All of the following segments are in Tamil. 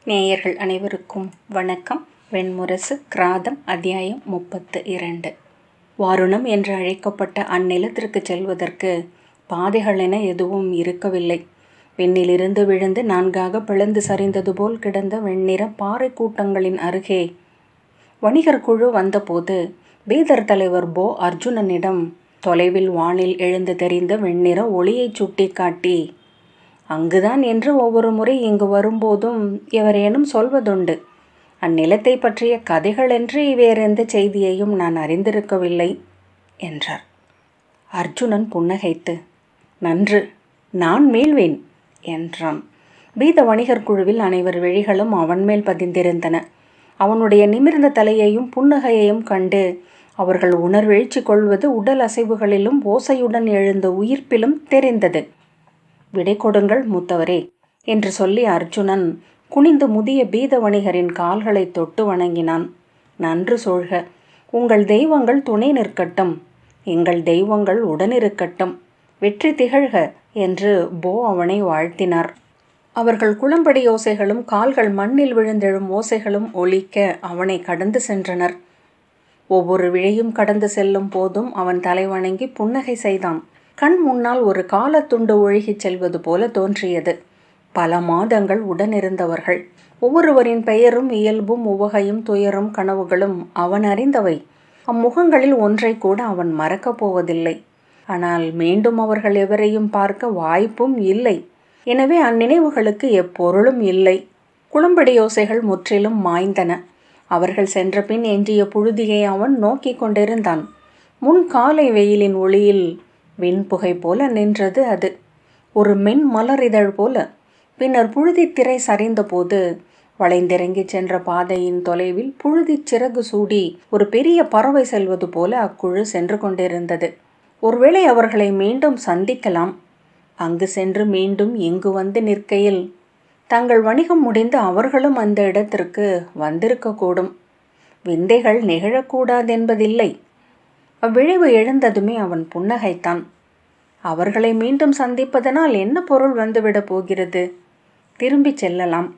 நேயர்கள் அனைவருக்கும் வணக்கம். வெண்முரசு கிராதம் அத்தியாயம் 32. வாருணம் என்று அழைக்கப்பட்ட அந்நிலத்திற்கு செல்வதற்கு பாதைகளென எதுவும் இருக்கவில்லை. விண்ணிலிருந்து விழுந்து 4ஆக பிளந்து சரிந்தது போல் கிடந்த வெண்ணிற பாறை கூட்டங்களின் அருகே வணிகர் குழு வந்தபோது பீதர் தலைவர் போ அர்ஜுனனிடம் தொலைவில் வானில் எழுந்து தெரிந்த வெண்ணிற ஒளியை சுட்டி காட்டி, அங்குதான் என்று ஒவ்வொரு முறை இங்கு வரும்போதும் எவரேனும் சொல்வதுண்டு. அந்நிலத்தை பற்றிய கதைகளென்று வேறெந்த செய்தியையும் நான் அறிந்திருக்கவில்லை என்றார். அர்ஜுனன் புன்னகைத்து, நன்று, நான் மீள்வேன் என்றான். பீத வணிகர் குழுவில் அனைவர் விழிகளும் அவன் மேல் பதிந்திருந்தன. அவனுடைய நிமிர்ந்த தலையையும் புன்னகையையும் கண்டு அவர்கள் உணர்வெழுச்சி கொள்வது உடல் அசைவுகளிலும் ஓசையுடன் எழுந்த உயிர்ப்பிலும் தெரிந்தது. விடை கொடுங்கள் மூத்தவரே என்று சொல்லி அர்ஜுனன் குனிந்து முதிய பீத வணிகரின் கால்களை தொட்டு வணங்கினான். நன்று சூழ்க, உங்கள் தெய்வங்கள் துணை நிற்கட்டும், எங்கள் தெய்வங்கள் உடனிருக்கட்டும், வெற்றி திகழ்க என்று போ அவனை வாழ்த்தினார். அவர்கள் குளம்படி ஓசைகளும் கால்கள் மண்ணில் விழுந்தெழும் ஓசைகளும் ஒலிக்க அவனை கடந்து சென்றனர். ஒவ்வொரு விழையும் கடந்து செல்லும் போதும் அவன் தலை வணங்கி புன்னகை செய்தான். கண் முன்னால் ஒரு காலத்துண்டு ஒழுகிச் செல்வது போல தோன்றியது. பல மாதங்கள் உடனிருந்தவர்கள். ஒவ்வொருவரின் பெயரும் இயல்பும் உவகையும் துயரும் கனவுகளும் அவன் அறிந்தவை. அம்முகங்களில் ஒன்றை கூட அவன் மறக்கப் போவதில்லை. ஆனால் மீண்டும் அவர்கள் எவரையும் பார்க்க வாய்ப்பும் இல்லை. எனவே அந்நினைவுகளுக்கு எப்பொருளும் இல்லை. குளம்படி யோசைகள் முற்றிலும் மாய்ந்தன. அவர்கள் சென்ற பின் எஞ்சிய புழுதியை அவன் நோக்கி கொண்டிருந்தான். முன் காலை வெயிலின் ஒளியில் விண்புகை போல நின்றது அது, ஒரு மென் மலரிதழ் போல. பின்னர் புழுதி திரை சரிந்தபோது வளைந்திறங்கி சென்ற பாதையின் தொலைவில் புழுதி சிறகு சூடி ஒரு பெரிய பறவை செல்வது போல அக்குழு சென்று கொண்டிருந்தது. ஒருவேளை அவர்களை மீண்டும் சந்திக்கலாம். அங்கு சென்று மீண்டும் இங்கு வந்து நிற்கையில் தங்கள் வணிகம் முடிந்து அவர்களும் அந்த இடத்திற்கு வந்திருக்கக்கூடும். விந்தைகள் நிகழக்கூடாதென்பதில்லை. அவ்விழைவு எழுந்ததுமே அவன் புன்னகைத்தான். அவர்களை மீண்டும் சந்திப்பதனால் என்ன பொருள் வந்துவிடப் போகிறது? திரும்பிச் செல்லலாம்.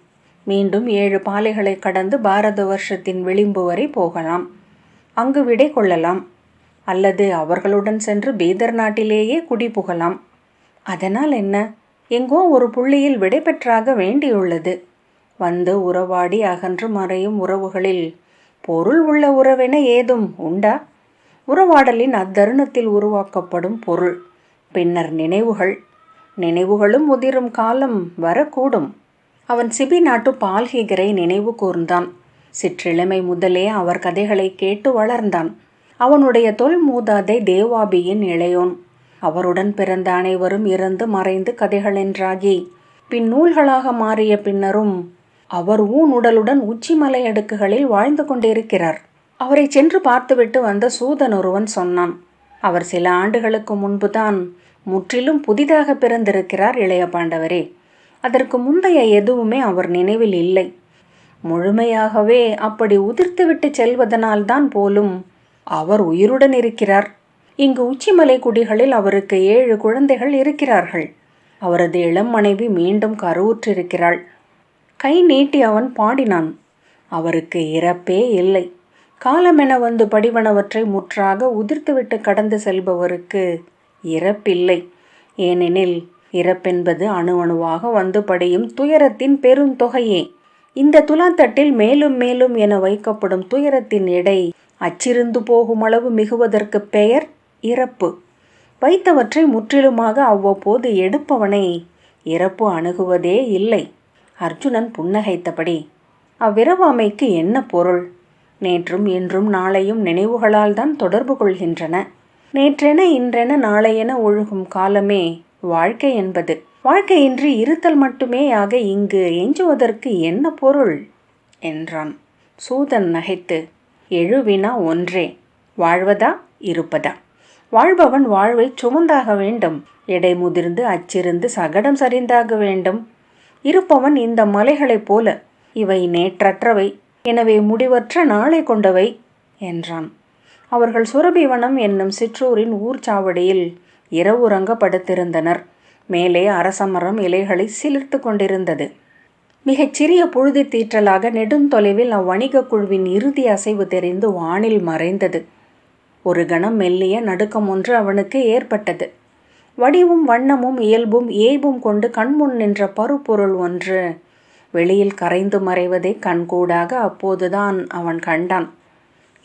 மீண்டும் 7 பாலைகளை கடந்து பாரத வருஷத்தின் விளிம்பு வரை போகலாம். அங்கு விடை கொள்ளலாம். அல்லது அவர்களுடன் சென்று பீதர் நாட்டிலேயே குடிபுகலாம். அதனால் என்ன? எங்கோ ஒரு புள்ளியில் விடை பெற்றாக வேண்டியுள்ளது. வந்து உறவாடி அகன்று மறையும் உறவுகளில் பொருள் உள்ள உறவென ஏதும் உண்டா? உறவாடலின் அத்தருணத்தில் உருவாக்கப்படும் பொருள், பின்னர் நினைவுகளும் உதிரும் காலம் வரக்கூடும். அவன் சிபி நாட்டு பால்ஹீகரை நினைவு கூர்ந்தான். சிற்றிளமை முதலே அவர் கதைகளை கேட்டு வளர்ந்தான். அவனுடைய தொல் மூதாதை தேவாபியின் இளையோன். அவருடன் பிறந்த அனைவரும் இறந்து மறைந்து கதைகளென்றாகி பின் நூல்களாக மாறிய பின்னரும் அவர் உடலுடன் உச்சிமலை அடுக்குகளில் வாழ்ந்து கொண்டிருக்கிறார். அவரை சென்று பார்த்துவிட்டு வந்த சூதன் ஒருவன் சொன்னான். அவர் சில ஆண்டுகளுக்கு முன்புதான் முற்றிலும் புதிதாக பிறந்திருக்கிறார் இளைய பாண்டவரே. அதற்கு முந்தைய எதுவுமே அவர் நினைவில் இல்லை. முழுமையாகவே அப்படி உதிர்த்துவிட்டு செல்வதனால்தான் போலும் அவர் உயிருடன் இருக்கிறார். இங்கு உச்சிமலை குடிகளில் அவருக்கு 7 குழந்தைகள் இருக்கிறார்கள். அவரது இளம் மனைவி மீண்டும் கருவுற்றிருக்கிறாள். கை நீட்டி அவன் பாடினான். அவருக்கு இறப்பே இல்லை. காலமென வந்து படிவனவற்றை முற்றாக உதிர்த்துவிட்டு கடந்து செல்பவருக்கு இறப்பில்லை. ஏனெனில் இறப்பென்பது அணுவாக வந்து படியும் துயரத்தின் பெருந்தொகையே. இந்த துலாத்தட்டில் மேலும் மேலும் என வைக்கப்படும் துயரத்தின் எடை அச்சிருந்து போகும் அளவு மிகுவதற்கு பெயர் இறப்பு. வைத்தவற்றை முற்றிலுமாக அவ்வப்போது எடுப்பவனை இறப்பு அணுகுவதே இல்லை. அர்ஜுனன் புன்னகைத்தபடி, அவ்விரவாமைக்கு என்ன பொருள்? நேற்றும் இன்றும் நாளையும் நினைவுகளால் தான் தொடர்பு கொள்கின்றன. நேற்றென இன்றென நாளையென ஒழுகும் காலமே வாழ்க்கை என்பது. வாழ்க்கையின்றி இருத்தல் மட்டுமே ஆக இங்கு எஞ்சுவதற்கு என்ன பொருள் என்றான். சூதன் நகைத்து, எழுவினா ஒன்றே, வாழ்வதா இருப்பதா? வாழ்பவன் வாழ்வை சுமந்தாக வேண்டும். எடை முதிர்ந்து அச்சிருந்து சகடம் சரிந்தாக வேண்டும். இருப்பவன் இந்த மலைகளைப் போல. இவை நேற்றற்றவை, எனவே முடிவற்ற நாளை கொண்டவை என்றான். அவர்கள் சுரபிவனம் என்னும் சிற்றூரின் ஊர்ச்சாவடியில் இரவுறங்க படுத்திருந்தனர். மேலே அரசமரம் இலைகளை சிலிர்த்து கொண்டிருந்தது. மிகச் சிறிய புழுதி தீற்றலாக நெடுந்தொலைவில் அவ்வணிக குழுவின் இறுதி அசைவு தெரிந்து வானில் மறைந்தது. ஒரு கணம் மெல்லிய நடுக்கம் ஒன்று அவனுக்கு ஏற்பட்டது. வடிவும் வண்ணமும் இயல்பும் ஏய்பும் கொண்டு கண்முன் நின்ற பருப்பொருள் ஒன்று வெளியில் கரைந்து மறைவதை கண்கூடாக அப்போதுதான் அவன் கண்டான்.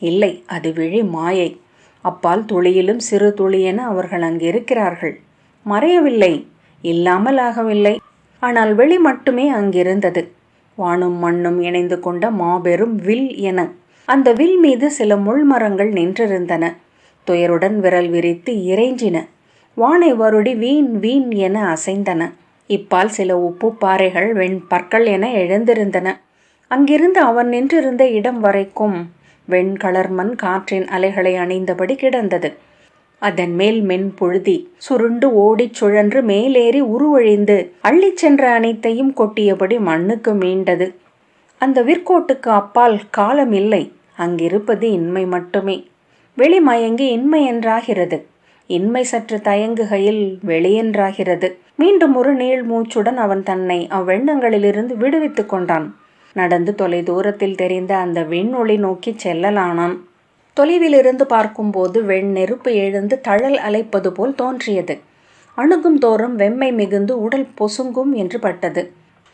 இல்லை, அது விழி மாயை. அப்பால் துளியிலும் சிறு துளியென அவர்கள் அங்கிருக்கிறார்கள். மறையவில்லை, இல்லாமல் ஆகவில்லை. ஆனால் வெளி மட்டுமே அங்கிருந்தது. வானும் மண்ணும் இணைந்து கொண்ட மாபெரும் வில் என. அந்த வில் மீது சில முள்மரங்கள் நின்றிருந்தன. துயருடன் விரல் விரித்து இறைஞ்சின. வானை வருடி வீண் வீண் என அசைந்தன. இப்பால் சில உப்பு பாறைகள் வெண்பற்கள் என எழுந்திருந்தன. அங்கிருந்து அவன் நின்றிருந்த இடம் வரைக்கும் வெண்கலர்மண் காற்றின் அலைகளை அணிந்தபடி கிடந்தது. அதன் மேல் மென் புழுதி சுருண்டு ஓடிச் சுழன்று மேலேறி உருவழிந்து அள்ளிச் சென்ற அனைத்தையும் கொட்டியபடி மண்ணுக்கு மீண்டது. அந்த விற்கோட்டுக்கு அப்பால் காலம் இல்லை. அங்கிருப்பது இன்மை மட்டுமே. வெளிமயங்கி இன்மை என்றாகிறது. இன்மை சற்று தயங்குகையில் வெளியென்றாகிறது. மீண்டும் ஒரு நீள் மூச்சுடன் அவன் தன்னை அவ்வெண்ணங்களிலிருந்து விடுவித்து கொண்டான். நடந்து தொலை தூரத்தில் தெரிந்த அந்த விண்ணொளி நோக்கி செல்லலானான். தொலைவிலிருந்து பார்க்கும்போது வெண்ணெருப்பு எழுந்து தழல் அலைப்பது போல் தோன்றியது. அணுகும் தோறும் வெம்மை மிகுந்து உடல் பொசுங்கும் என்று பட்டது.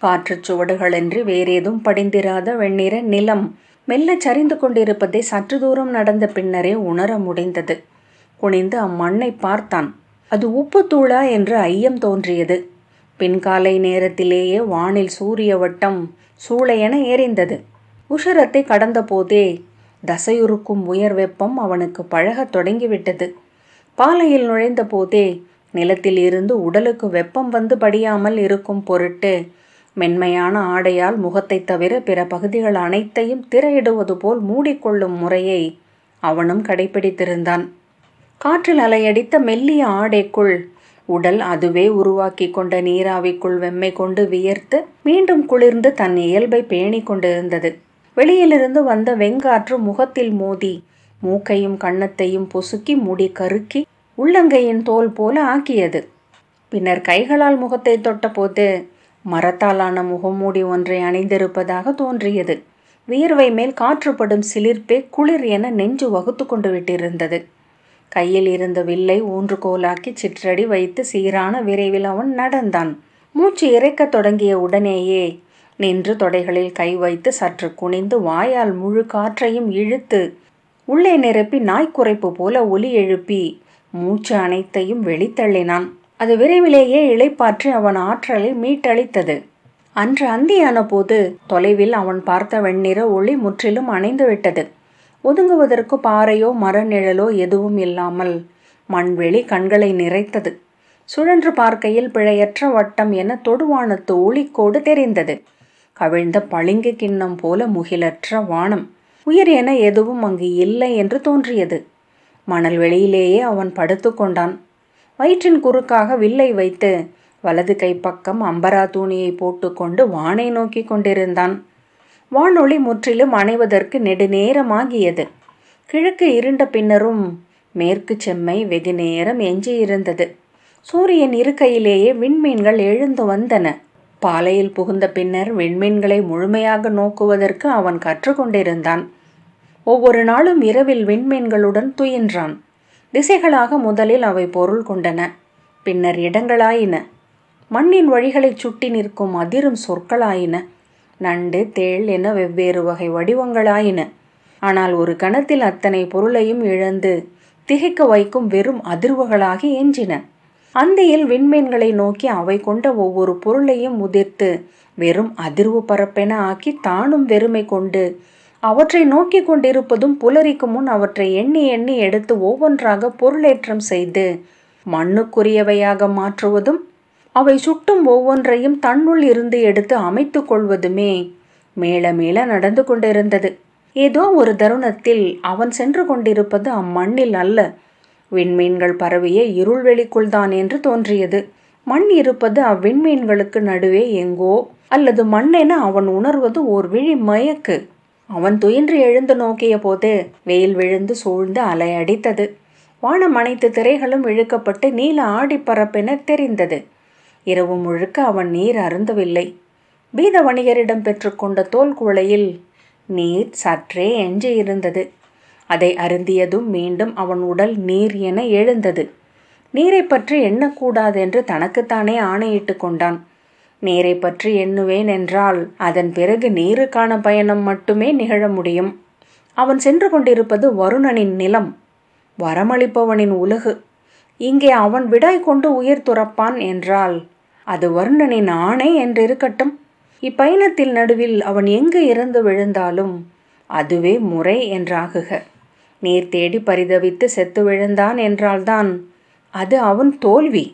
காற்றுச் சுவடுகளின்றி வேறேதும் படிந்திராத வெண்ணிற நிலம் மெல்ல சரிந்து கொண்டிருப்பதை சற்று தூரம் நடந்த பின்னரே உணர முடிந்தது. குனிந்து அம்மண்ணை பார்த்தான். அது உப்புத்தூளா என்று ஐயம் தோன்றியது. பின்காலை நேரத்திலேயே வானில் சூரிய வட்டம் சூளையென எரிந்தது. உஷரத்தை கடந்த போதே தசையுறுக்கும் உயர் வெப்பம் அவனுக்கு பழகத் தொடங்கிவிட்டது. பாலையில் நுழைந்த போதே நிலத்தில் இருந்து உடலுக்கு வெப்பம் வந்து படியாமல் இருக்கும் பொருட்டு மென்மையான ஆடையால் முகத்தை தவிர பிற பகுதிகள் அனைத்தையும் திரையிடுவது போல் மூடிக்கொள்ளும் முறையை அவனும் கடைபிடித்திருந்தான். காற்றில் அலையடித்த மெல்லிய ஆடைக்குள் உடல் அதுவே உருவாக்கி கொண்ட நீராவிக்குள் வெம்மை கொண்டு வியர்த்து மீண்டும் குளிர்ந்து தன் இயல்பை பேணி கொண்டிருந்தது. வெளியிலிருந்து வந்த வெங்காற்று முகத்தில் மோதி மூக்கையும் கன்னத்தையும் பொசுக்கி முடி கருக்கி உள்ளங்கையின் தோல் போல ஆக்கியது. பின்னர் கைகளால் முகத்தை தொட்டபோது மரத்தாலான முகமூடி ஒன்றை அணிந்திருப்பதாக தோன்றியது. வியர்வை மேல் காற்றுப்படும் சிலிர்ப்பே குளிர் என நெஞ்சு வகுத்து கொண்டு விட்டிருந்தது. கையில் இருந்த வில்லை ஊன்றுகோலாக்கி சிற்றடி வைத்து சீரான விரைவில் அவன் நடந்தான். மூச்சு இறைக்கத் தொடங்கிய உடனேயே நின்று தொடைகளில் கை வைத்து சற்று குனிந்து வாயால் முழு காற்றையும் இழுத்து உள்ளே நிரப்பி நாய்க்குறைப்பு போல ஒலி எழுப்பி மூச்சு அனைத்தையும் வெளித்தள்ளினான். அது விரைவிலேயே இளைப்பாற்றி அவன் ஆற்றலை மீட்டளித்தது. அன்று அந்தியான போது தொலைவில் அவன் பார்த்த வெண்ணிற ஒளி முற்றிலும் அணைந்துவிட்டது. ஒதுங்குவதற்கு பாறையோ மர நிழலோ எதுவும் இல்லாமல் மண்வெளி கண்களை நிறைத்தது. சுழன்று பார்க்கையில் பிழையற்ற வட்டம் என தொடுவானத்து ஒளிக்கோடு தெரிந்தது. கவிழ்ந்த பளிங்கு கிண்ணம் போல முகிலற்ற வானம். உயிர் என எதுவும் அங்கு இல்லை என்று தோன்றியது. மணல் வெளியிலேயே அவன் படுத்து கொண்டான். வயிற்றின் குறுக்காக வில்லை வைத்து வலது கைப்பக்கம் அம்பரா தூணியை போட்டுக்கொண்டு வானை நோக்கி கொண்டிருந்தான். வானொளி முற்றிலும் அணைவதற்கு நெடுநேரமாகியது. கிழக்கு இருண்ட பின்னரும் மேற்கு செம்மை வெகு நேரம் எஞ்சியிருந்தது. சூரியன் இருக்கையிலேயே விண்மீன்கள் எழுந்து வந்தன. பாலையில் புகுந்த பின்னர் விண்மீன்களை முழுமையாக நோக்குவதற்கு அவன் கற்றுக்கொண்டிருந்தான். ஒவ்வொரு நாளும் இரவில் விண்மீன்களுடன் துயின்றான். திசைகளாக முதலில் அவை பொருள் கொண்டன, பின்னர் இடங்களாயின. மண்ணின் வழிகளை சுட்டி நிற்கும் அதிரும் சொற்களாயின. நண்டு தேள் என வெவ்வேறு வகை வடிவங்களாயின. ஆனால் ஒரு கணத்தில் அத்தனை பொருளையும் இழந்து திகைக்க வைக்கும் வெறும் அதிர்வுகளாகி எஞ்சின. அந்தியில் விண்மீன்களை நோக்கி அவை கொண்ட ஒவ்வொரு பொருளையும் உதிர்த்து வெறும் அதிர்வு பரப்பென ஆக்கி தானும் வெறுமை கொண்டு அவற்றை நோக்கி கொண்டிருப்பதும் புலரிக்கு முன் அவற்றை எண்ணி எண்ணி எடுத்து ஒவ்வொன்றாக பொருளேற்றம் செய்து மண்ணுக்குரியவையாக மாற்றுவதும் அவை சுட்டும் ஒவ்வொன்றையும் தன்னுள் இருந்து எடுத்து அமைத்து கொள்வதுமே மேல மேல நடந்து கொண்டிருந்தது. ஏதோ ஒரு தருணத்தில் அவன் சென்று கொண்டிருப்பது அம்மண்ணில் அல்ல, விண்மீன்கள் பரவிய இருள்வெளிக்குள் தான் என்று தோன்றியது. மண் இருப்பது அவ்விண்மீன்களுக்கு நடுவே எங்கோ, அல்லது மண்ணென அவன் உணர்வது ஓர் விழி மயக்கு. அவன் துயின்று எழுந்து நோக்கிய போது வெயில் விழுந்து சூழ்ந்து அலை அடித்தது. வானம் அனைத்து திரைகளும் இழுக்கப்பட்டு நீல ஆடிப்பரப்பென தெரிந்தது. இரவு முழுக்க அவன் நீர் அருந்தவில்லை. பீத வணிகரிடம் பெற்றுக்கொண்ட தோல் குவளையில் நீர் சற்றே எஞ்சியிருந்தது. அதை அருந்தியதும் மீண்டும் அவன் உடல் நீர் என எழுந்தது. நீரை பற்றி எண்ணக்கூடாதென்று தனக்குத்தானே ஆணையிட்டு கொண்டான். நீரை பற்றி எண்ணுவேன் என்றால் அதன் பிறகு நீருக்கான பயணம் மட்டுமே நிகழ முடியும். அவன் சென்று கொண்டிருப்பது வருணனின் நிலம், வரமளிப்பவனின் உலகு. இங்கே அவன் விடாய் கொண்டு உயிர் துறப்பான் என்றால் அது வருணனின் ஆணை என்றிருக்கட்டும். இப்பயணத்தில் நடுவில் அவன் எங்கு இறந்து விழுந்தாலும் அதுவே முறை என்றாகுக. நீர் தேடி பரிதவித்து செத்து விழுந்தான் என்றால்தான் அது அவன் தோல்வி.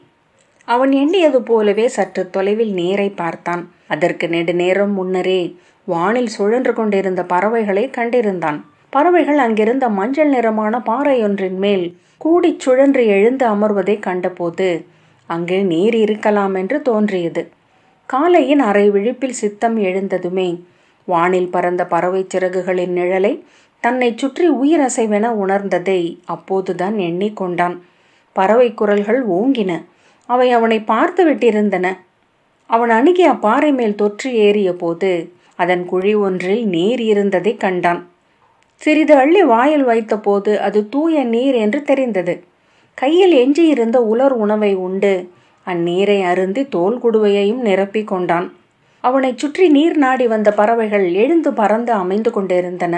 அவன் எண்ணியது போலவே சற்று தொலைவில் நீரை பார்த்தான். அதற்கு நெடுநேரம் முன்னரே வானில் சுழன்று கொண்டிருந்த பறவைகளை கண்டிருந்தான். பறவைகள் அங்கிருந்த மஞ்சள் நிறமான பாறையொன்றின் மேல் கூடிச் சுழன்று எழுந்து அமர்வதை கண்டபோது அங்கு நீர் இருக்கலாம் என்று தோன்றியது. காலையின் அரை விழிப்பில் சித்தம் எழுந்ததுமே வானில் பறந்த பறவை சிறகுகளின் நிழலை தன்னை சுற்றி உயிரசைவென உணர்ந்ததை அப்போதுதான் எண்ணிக்கொண்டான். பறவை குரல்கள் ஓங்கின. அவை அவனை பார்த்து விட்டிருந்தன. அவன் அணுகி அப்பாறை மேல் தொற்றி ஏறிய போது அதன் குழி ஒன்றில் நீர் இருந்ததை கண்டான். சிறிது அள்ளி வாயில் வைத்த போது அது தூய நீர் என்று தெரிந்தது. கையில் எஞ்சியிருந்த உலர் உணவை உண்டு அந்நீரை அருந்தி தோல் குடுவையையும் நிரப்பி கொண்டான். அவனை சுற்றி நீர் நாடி வந்த பறவைகள் எழுந்து பறந்து அமைந்து கொண்டிருந்தன.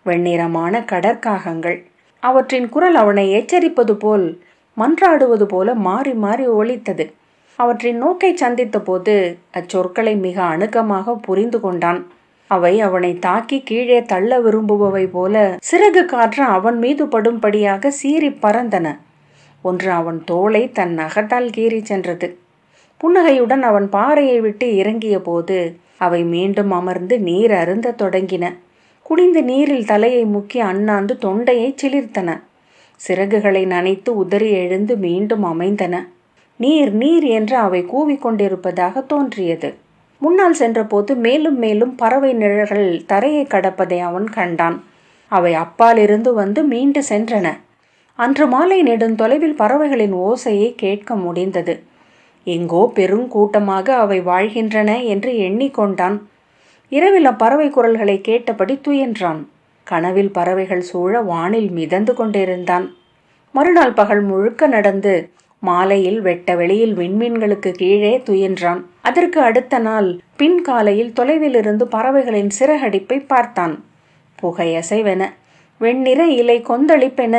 வெண்ணிறமான கடற்காகங்கள். அவற்றின் குரல் அவனை எச்சரிப்பது போல் மன்றாடுவது போல மாறி மாறி ஒலித்தது. அவற்றின் நோக்கை சந்தித்த போது அச்சொற்களை மிக அணுக்கமாக புரிந்து கொண்டான். அவை அவனை தாக்கி கீழே தள்ள விரும்புபவை போல சிறகு காற்று அவன் மீது படும்படியாக சீறி பறந்தன. ஒன்று அவன் தோளை தன் நகத்தால் கீறி சென்றது. புன்னகையுடன் அவன் பாறையை விட்டு இறங்கிய போது அவை மீண்டும் அமர்ந்து நீர் அருந்த தொடங்கின. குடிந்து நீரில் தலையை முக்கி அண்ணாந்து தொண்டையை சிலிர்த்தன. சிறகுகளை நனைத்து உதறி எழுந்து மீண்டும் அமைந்தன. நீர் நீர் என்று அவை கூவிக்கொண்டிருப்பதாக தோன்றியது. முன்னால் சென்றபோது மேலும் மேலும் பறவை நிழல்கள் தரையை கடப்பதை அவன் கண்டான். அவை அப்பாலிருந்து வந்து மீண்டு சென்றன. அன்று மாலை நெடுந்தொலைவில் பறவைகளின் ஓசையை கேட்க முடிந்தது. எங்கோ பெருங்கூட்டமாக அவை வாழ்கின்றன என்று எண்ணிக்கொண்டான். இரவில் அப்பறவை குரல்களை கேட்டபடி துயின்றான். கனவில் பறவைகள் சூழ வானில் மிதந்து கொண்டிருந்தான். மறுநாள் பகல் முழுக்க நடந்து மாலையில் வெட்ட வெளியில் விண்மீன்களுக்கு கீழே துயின்றான். அதற்கு அடுத்த நாள் பின் காலையில் தொலைவிலிருந்து பறவைகளின் சிறகடிப்பை பார்த்தான். புகையசைவென, வெண்ணிற இலை கொந்தளிப்பென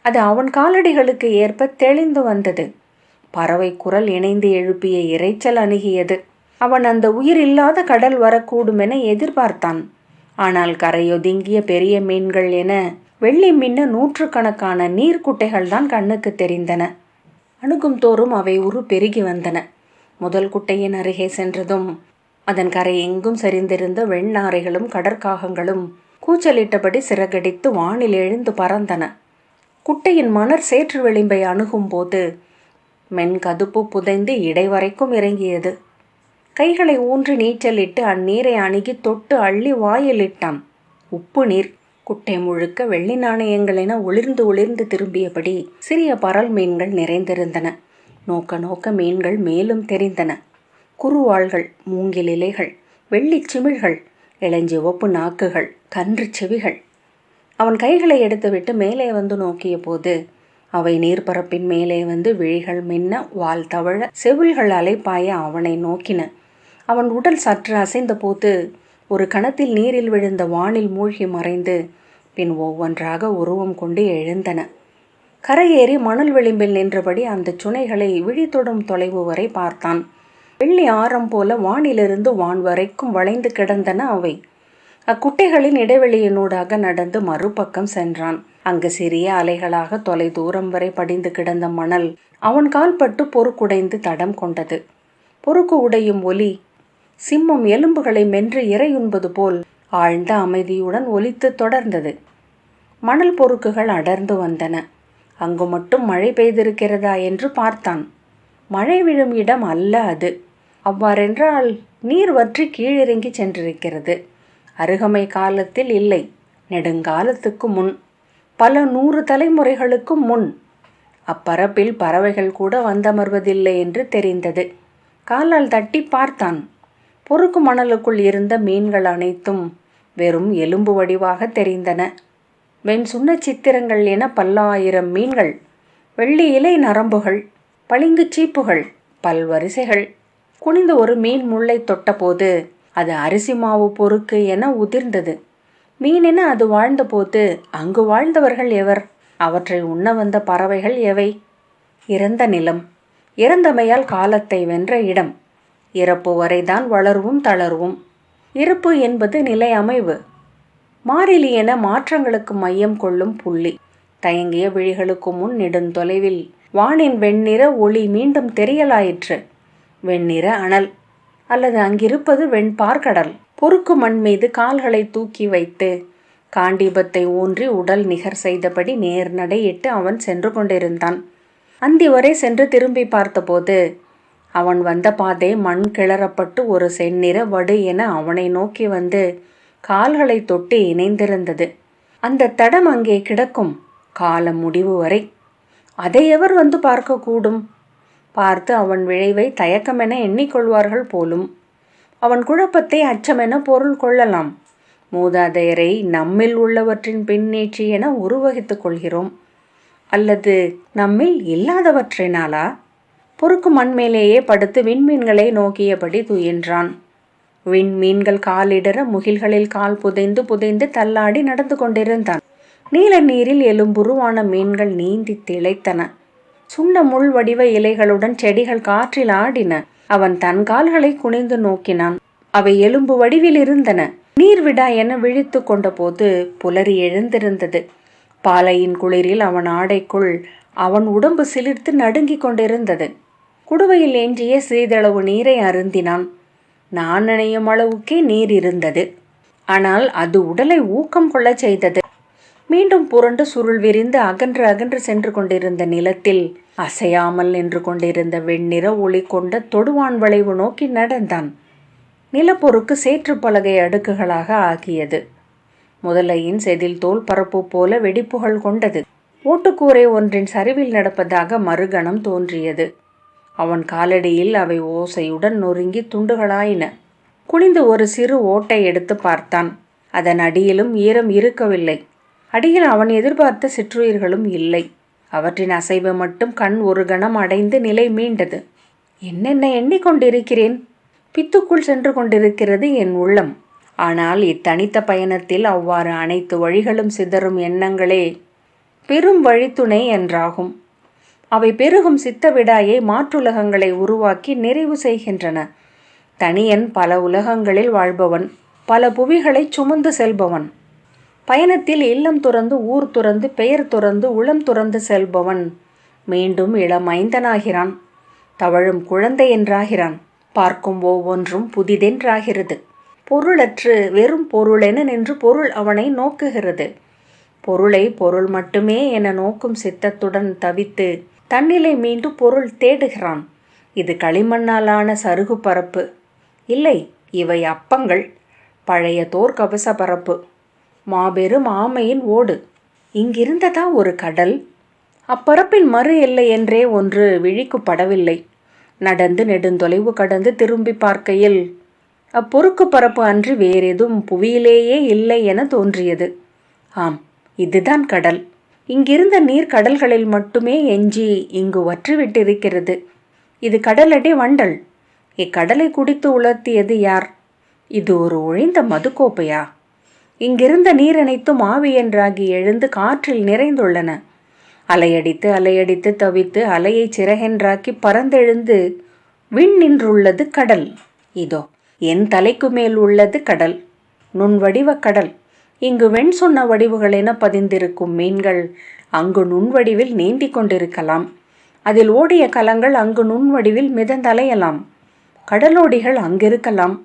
அது அவன் காலடிகளுக்கு ஏற்ப தெளிந்து வந்தது. பறவை குரல் இணைந்து எழுப்பிய இரைச்சல் அணுகியது. அவன் அந்த உயிரில்லாத கடல் வரக்கூடுமென எதிர்பார்த்தான். ஆனால் கரையொதுங்கிய பெரிய மீன்கள் என வெள்ளி மின்ன நூற்றுக்கணக்கான நீர்க்குட்டைகள் தான் கண்ணுக்கு தெரிந்தன. அணுகும் தோறும் அவை உரு பெருகி வந்தன. முதல் குட்டையின் அருகே சென்றதும் அதன் கரை எங்கும் சரிந்திருந்த வெண்ணாரைகளும் கடற்காகங்களும் கூச்சலிட்டபடி சிறகடித்து வானில் எழுந்து பறந்தன. குட்டையின் மணர் சேற்று விளிம்பை அணுகும் போது மென்கதுப்பு புதைந்து இடைவரைக்கும் இறங்கியது. கைகளை ஊன்றி நீச்சலிட்டு அந்நீரை அணுகி தொட்டு அள்ளி வாயிலிட்டான். உப்பு நீர். குட்டை முழுக்க வெள்ளி நாணயங்கள் என ஒளிர்ந்து ஒளிர்ந்து திரும்பியபடி சிறிய பரல் மீன்கள் நிறைந்திருந்தன. நோக்க நோக்க மீன்கள் மேலும் தெரிந்தன. குறுவாள்கள், மூங்கில் இலைகள், வெள்ளிச் சிமிழ்கள், இளஞ்சிவப்பு நாக்குகள், கன்று செவிகள். அவன் கைகளை எடுத்துவிட்டு மேலே வந்து நோக்கிய போது அவை நீர்பரப்பின் மேலே வந்து விழிகள் மின்ன, வால் தவழ, செவில்கள் அலைப்பாய அவனை நோக்கின. அவன் உடல் சற்று அசைந்த போது ஒரு கணத்தில் நீரில் விழுந்த வானில் மூழ்கி மறைந்து பின் ஒவ்வொன்றாக உருவம் கொண்டு எழுந்தன. கரையேறி மணல் விளிம்பில் நின்றபடி அந்த சுனைகளை விழித்தொடும் தொலைவு வரை பார்த்தான். வெள்ளி ஆரம் போல வானிலிருந்து வான் வரைக்கும் வளைந்து கிடந்தன அவை. அக்குட்டைகளின் இடைவெளியினூடாக நடந்து மறுபக்கம் சென்றான். அங்கு சிறிய அலைகளாக தொலை தூரம் வரை படிந்து கிடந்த மணல் அவன் கால்பட்டு பொறுக்குடைந்து தடம் கொண்டது. பொறுக்கு உடையும் ஒலி சிம்மம் எலும்புகளை மென்று இறையுண்பது போல் ஆழ்ந்த அமைதியுடன் ஒலித்து தொடர்ந்தது. மணல் பொறுக்குகள் அடர்ந்து வந்தன. அங்கு மட்டும் மழை பெய்திருக்கிறதா என்று பார்த்தான். மழை விழும் இடம் அல்ல அது. அவ்வாறென்றால் நீர் வற்றி கீழிறங்கி சென்றிருக்கிறது. அருகமை காலத்தில் இல்லை, நெடுங்காலத்துக்கு முன், பல 100 தலைமுறைகளுக்கு முன். அப்பரப்பில் பறவைகள் கூட வந்தமர்வதில்லை என்று தெரிந்தது. காலால் தட்டி பார்த்தான். பொறுக்கு மணலுக்குள் இருந்த மீன்கள் அனைத்தும் வெறும் எலும்பு வடிவாக தெரிந்தன. வெண் சுண்ண சித்திரங்கள் என பல்லாயிரம் மீன்கள், வெள்ளி இலை நரம்புகள், பளிங்குச் சீப்புகள், பல்வரிசைகள். குனிந்து ஒரு மீன் முள்ளை தொட்டபோது அது அரிசி மாவு பொறுக்கு என உதிர்ந்தது. மீனென அது வாழ்ந்தபோது அங்கு வாழ்ந்தவர்கள் எவர்? அவற்றை உண்ண வந்த பறவைகள் எவை? இறந்த நிலம், இறந்தமையால் காலத்தை வென்ற இடம், இறப்பு வரைதான் வளர்வும் தளர்வும். இருப்பு என்பது நிலை அமைவு, மாறிலி என மாற்றங்களுக்கு மையம் கொள்ளும் புள்ளி. தயங்கிய விழிகளுக்கு முன் நெடுந்தொலைவில் வானின் வெண்ணிற ஒளி மீண்டும் தெரியலாயிற்று. வெண்ணிற அனல், அல்லது அங்கிருப்பது வெண்பார்கடல். பொறுக்கு மண் மீது கால்களை தூக்கி வைத்து காண்டீபத்தை ஊன்றி உடல் நிகர் செய்தபடி நேர்நடையிட்டு அவன் சென்று கொண்டிருந்தான். அந்தி வரை சென்று திரும்பி பார்த்தபோது அவன் வந்த பாதை மண் கிளறப்பட்டு ஒரு செந்நிற வடு என அவனை நோக்கி வந்து கால்களை தொட்டு இணைந்திருந்தது. அந்த தடம் அங்கே கிடக்கும் காலம் முடிவு வரை. அதை எவர் வந்து பார்க்கக்கூடும்? பார்த்து அவன் விளைவை தயக்கமென எண்ணிக்கொள்வார்கள் போலும். அவன் குழப்பத்தை அச்சமென பொருள் கொள்ளலாம். மூதாதையரை நம்மில் உள்ளவற்றின் பின்னீட்சி என உருவகித்துக் கொள்கிறோம். அல்லது நம்மில் இல்லாதவற்றினாலா? பொறுக்கு மண்மேலேயே படுத்து விண்மீன்களை நோக்கியபடி துயின்றான். விண்மீன்கள் காலிடற முகில்களில் கால் புதைந்து புதைந்து தள்ளாடி நடந்து கொண்டிருந்தான். நீல நீரில் எலும்புருவான மீன்கள் நீந்தி திளைத்தன. சுண்ண முள் வடிவ இலைகளுடன் செடிகள் காற்றில் ஆடின. அவன் தன் கால்களை குனிந்து நோக்கினான். அவை எலும்பு வடிவில் இருந்தன. நீர்விடா என விழித்து கொண்ட போது புலரி எழுந்திருந்தது. பாலையின் குளிரில் அவன் ஆடைக்குள் அவன் உடம்பு சிலிர்த்து நடுங்கிக் கொண்டிருந்தது. குடுவையில் ஏந்திய சிறிதளவு நீரை அருந்தினான். நான் நினையும் அளவுக்கே நீர் இருந்தது. ஆனால் அது உடலை ஊக்கம் கொள்ளச் செய்தது. மீண்டும் புரண்டு சுருள் விரிந்து அகன்று அகன்று சென்று கொண்டிருந்த நிலத்தில் அசையாமல் நின்று கொண்டிருந்த வெண்ணிற ஒளி கொண்ட தொடுவான் வளைவு நோக்கி நடந்தான். நிலப்பொறுக்கு சேற்று பலகை அடுக்குகளாக ஆகியது. முதலையின் செதில் தோல் பரப்பு போல வெடிப்புகள் கொண்டது. ஓட்டுக்கூரை ஒன்றின் சரிவில் நடப்பதாக மறுகணம் தோன்றியது. அவன் காலடியில் அவை ஓசையுடன் நொறுங்கி துண்டுகளாயின. குனிந்து ஒரு சிறு ஓட்டை எடுத்து பார்த்தான். அதன் அடியிலும் ஈரம் இருக்கவில்லை. அடியில் அவன் எதிர்பார்த்த சிற்றுயிர்களும் இல்லை. அவற்றின் அசைவு மட்டும் கண் ஒரு கணம் அடைந்து நிலை மீண்டது. என்னென்ன எண்ணிக்கொண்டிருக்கிறேன்? பித்துக்குள் சென்று கொண்டிருக்கிறது என் உள்ளம். ஆனால் இத்தனித்த பயணத்தில் அவ்வாறு அனைத்து வழிகளும் சிதறும் எண்ணங்களே பெரும் வழித்துணை என்றாகும். அவை பெருகும் சித்த விடாயை மாற்றுலகங்களை உருவாக்கி நிறைவு செய்கின்றன. தனியன் பல உலகங்களில் வாழ்பவன், பல புவிகளை சுமந்து செல்பவன். பயணத்தில் இல்லம் துறந்து ஊர் துறந்து பெயர் துறந்து உளம் துறந்து செல்பவன் மீண்டும் இளமைந்தனாகிறான். தவழும் குழந்தை என்றாகிறான். பார்க்கும் ஒவ்வொன்றும் புதிதென்றாகிறது. பொருளற்று வெறும் பொருளென நின்று பொருள் அவனை நோக்குகிறது. பொருளை பொருள் மட்டுமே என நோக்கும் சித்தத்துடன் தவித்து தன்னிலை மீண்டு பொருள் தேடுகிறான். இது களிமண்ணாலான சருகு பரப்பு இல்லை, இவை அப்பங்கள். பழைய தோற்கவச பரப்பு, மாபெரும் ஆமையின் ஓடு. இங்கிருந்ததா ஒரு கடல்? அப்பரப்பில் மறு எல்லை என்றே ஒன்று விழிக்குப்படவில்லை. நடந்து நெடுந்தொலைவு கடந்து திரும்பி பார்க்கையில் அப்பொறுக்கு பரப்பு அன்றி வேறெதும் புவியிலேயே இல்லை என தோன்றியது. ஆம், இதுதான் கடல். இங்கிருந்த நீர் கடல்களில் மட்டுமே எஞ்சி இங்கு வற்றிவிட்டிருக்கிறது. இது கடலடி வண்டல். இக்கடலை குடித்து உலர்த்தியது யார்? இது ஒரு ஒழிந்த மதுக்கோப்பையா? இங்கிருந்த நீர் அனைத்தும் ஆவியென்றாகி எழுந்து காற்றில் நிறைந்துள்ளன. அலையடித்து அலையடித்து தவித்து அலையை சிறகென்றாக்கி பறந்தெழுந்து விண் நின்றுள்ளது கடல். இதோ என் தலைக்கு மேல் உள்ளது கடல், நுண்வடிவ கடல். இங்கு வெண் சொன்ன வடிவுகள் என பதிந்திருக்கும் மீன்கள் அங்கு நுண்வடிவில் நீந்தி கொண்டிருக்கலாம். அதில் ஓடிய கலங்கள் அங்கு நுண்வடிவில் மிதந்தலையலாம். கடலோடிகள் அங்கிருக்கலாம்.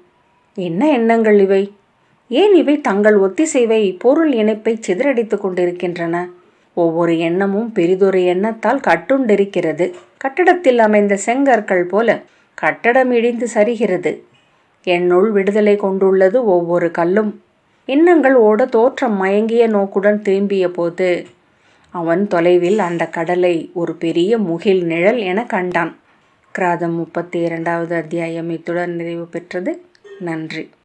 என்ன எண்ணங்கள் இவை? ஏன் இவை தங்கள் ஒத்திசைவை பொருள் இணைப்பை சிதறடித்து கொண்டிருக்கின்றன? ஒவ்வொரு எண்ணமும் பெரிதொரு எண்ணத்தால் கட்டுண்டிருக்கிறது. கட்டடத்தில் அமைந்த செங்கற்கள் போல கட்டடம் இடிந்து சரிகிறது. என்னுள் விடுதலை கொண்டுள்ளது ஒவ்வொரு கல்லும். எண்ணங்கள் ஓட தோற்றம் மயங்கிய நோக்குடன் திரும்பிய போது அவன் தொலைவில் அந்த கடலை ஒரு பெரிய முகில் நிழல் என கண்டான். கிராதம் 32வது அத்தியாயம் இத்துடன் நிறைவு பெற்றது. நன்றி.